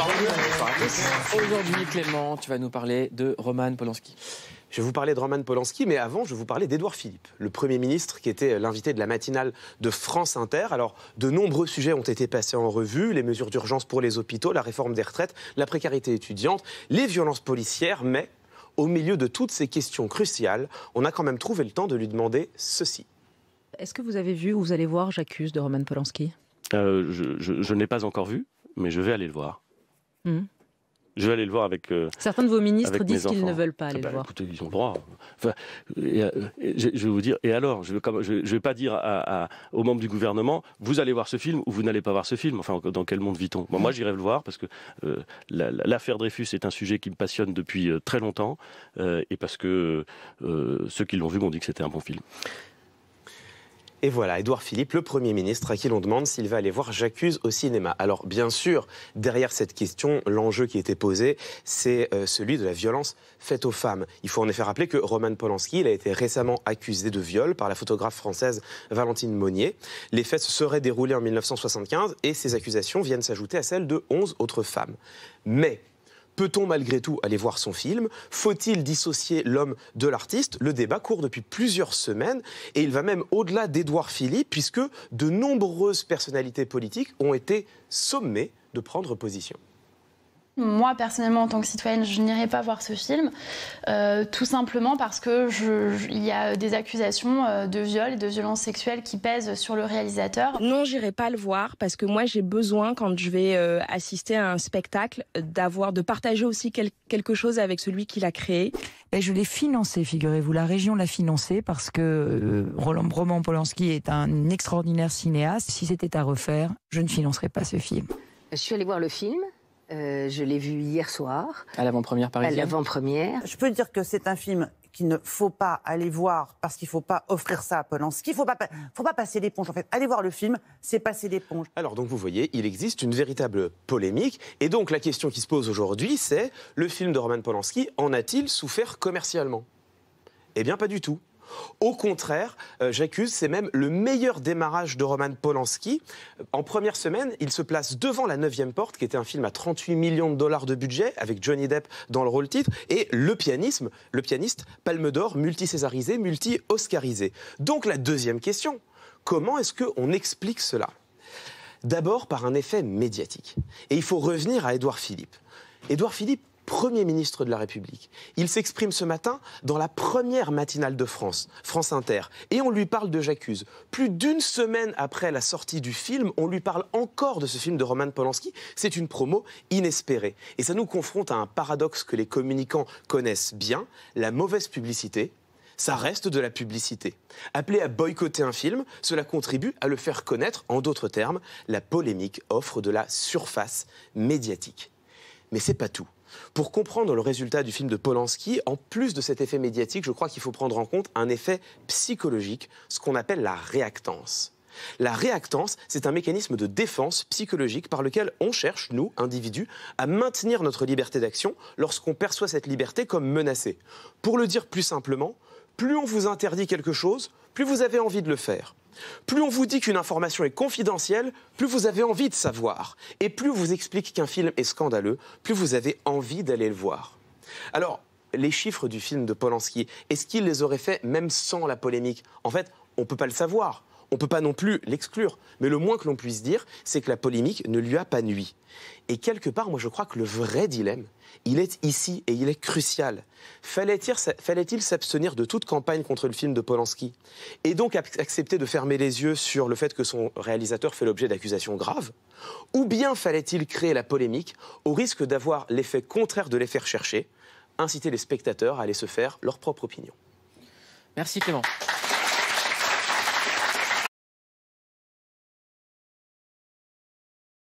Bonsoir à tous. Aujourd'hui, Clément, tu vas nous parler de Roman Polanski. Je vais vous parler de Roman Polanski, mais avant, je vais vous parler d'Édouard Philippe, le Premier ministre qui était l'invité de la matinale de France Inter. Alors, de nombreux sujets ont été passés en revue, les mesures d'urgence pour les hôpitaux, la réforme des retraites, la précarité étudiante, les violences policières, mais au milieu de toutes ces questions cruciales, on a quand même trouvé le temps de lui demander ceci. Est-ce que vous avez vu ou vous allez voir J'accuse de Roman Polanski? Je ne l'ai pas encore vu, mais je vais aller le voir. Je vais aller le voir avec. Certains de vos ministres disent qu'ils ne veulent pas aller le voir. Écoutez, ils ont le droit. Enfin, je vais vous dire. Et alors, je ne vais pas dire aux membres du gouvernement, vous allez voir ce film ou vous n'allez pas voir ce film. Enfin, dans quel monde vit-on? Moi, j'irai le voir parce que l'affaire Dreyfus est un sujet qui me passionne depuis très longtemps et parce que ceux qui l'ont vu m'ont dit que c'était un bon film. Et voilà, Édouard Philippe, le Premier ministre, à qui l'on demande s'il va aller voir J'accuse au cinéma. Alors, bien sûr, derrière cette question, l'enjeu qui était posé, c'est celui de la violence faite aux femmes. Il faut en effet rappeler que Roman Polanski, il a été récemment accusé de viol par la photographe française Valentine Monnier. Les faits se seraient déroulés en 1975 et ces accusations viennent s'ajouter à celles de 11 autres femmes. Mais peut-on malgré tout aller voir son film? Faut-il dissocier l'homme de l'artiste? Le débat court depuis plusieurs semaines et il va même au-delà d'Édouard Philippe puisque de nombreuses personnalités politiques ont été sommées de prendre position. Moi, personnellement, en tant que citoyenne, je n'irai pas voir ce film, tout simplement parce que il y a des accusations de viol et de violences sexuelles qui pèsent sur le réalisateur. Non, j'irai pas le voir parce que moi, j'ai besoin, quand je vais assister à un spectacle, de partager aussi quelque chose avec celui qui l'a créé. Et je l'ai financé, figurez-vous. La région l'a financé parce que Roman Polanski est un extraordinaire cinéaste. Si c'était à refaire, je ne financerais pas ce film. Je suis allée voir le film. Je l'ai vu hier soir. À l'avant-première parisienne. À l'avant-première. Je peux dire que c'est un film qu'il ne faut pas aller voir parce qu'il ne faut pas offrir ça à Polanski. Il ne faut pas passer l'éponge. En fait, aller voir le film, c'est passer l'éponge. Alors donc vous voyez, il existe une véritable polémique. Et donc la question qui se pose aujourd'hui, c'est le film de Roman Polanski, en a-t-il souffert commercialement? Eh bien pas du tout. Au contraire, J'accuse, c'est même le meilleur démarrage de Roman Polanski. En première semaine, il se place devant La 9e porte, qui était un film à 38 millions de dollars de budget, avec Johnny Depp dans le rôle titre, et le pianiste, Palme d'Or, multi-césarisé, multi-oscarisé. Donc la deuxième question, comment est-ce qu'on explique cela? D'abord par un effet médiatique. Et il faut revenir à Édouard Philippe. Édouard Philippe, Premier ministre de la République. Il s'exprime ce matin dans la première matinale de France, France Inter, et on lui parle de J'accuse. Plus d'une semaine après la sortie du film, on lui parle encore de ce film de Roman Polanski. C'est une promo inespérée. Et ça nous confronte à un paradoxe que les communicants connaissent bien, la mauvaise publicité. Ça reste de la publicité. Appeler à boycotter un film, cela contribue à le faire connaître. En d'autres termes, la polémique offre de la surface médiatique. Mais c'est pas tout. Pour comprendre le résultat du film de Polanski, en plus de cet effet médiatique, je crois qu'il faut prendre en compte un effet psychologique, ce qu'on appelle la réactance. La réactance, c'est un mécanisme de défense psychologique par lequel on cherche, nous, individus, à maintenir notre liberté d'action lorsqu'on perçoit cette liberté comme menacée. Pour le dire plus simplement, plus on vous interdit quelque chose, plus vous avez envie de le faire. Plus on vous dit qu'une information est confidentielle, plus vous avez envie de savoir. Et plus on vous explique qu'un film est scandaleux, plus vous avez envie d'aller le voir. Alors, les chiffres du film de Polanski, est-ce qu'il les aurait fait même sans la polémique? En fait, on ne peut pas le savoir. On ne peut pas non plus l'exclure. Mais le moins que l'on puisse dire, c'est que la polémique ne lui a pas nui. Et quelque part, moi je crois que le vrai dilemme, il est ici et il est crucial. Fallait-il s'abstenir de toute campagne contre le film de Polanski et donc accepter de fermer les yeux sur le fait que son réalisateur fait l'objet d'accusations graves? Ou bien fallait-il créer la polémique au risque d'avoir l'effet contraire de l'effet recherché, inciter les spectateurs à aller se faire leur propre opinion? Merci Clément.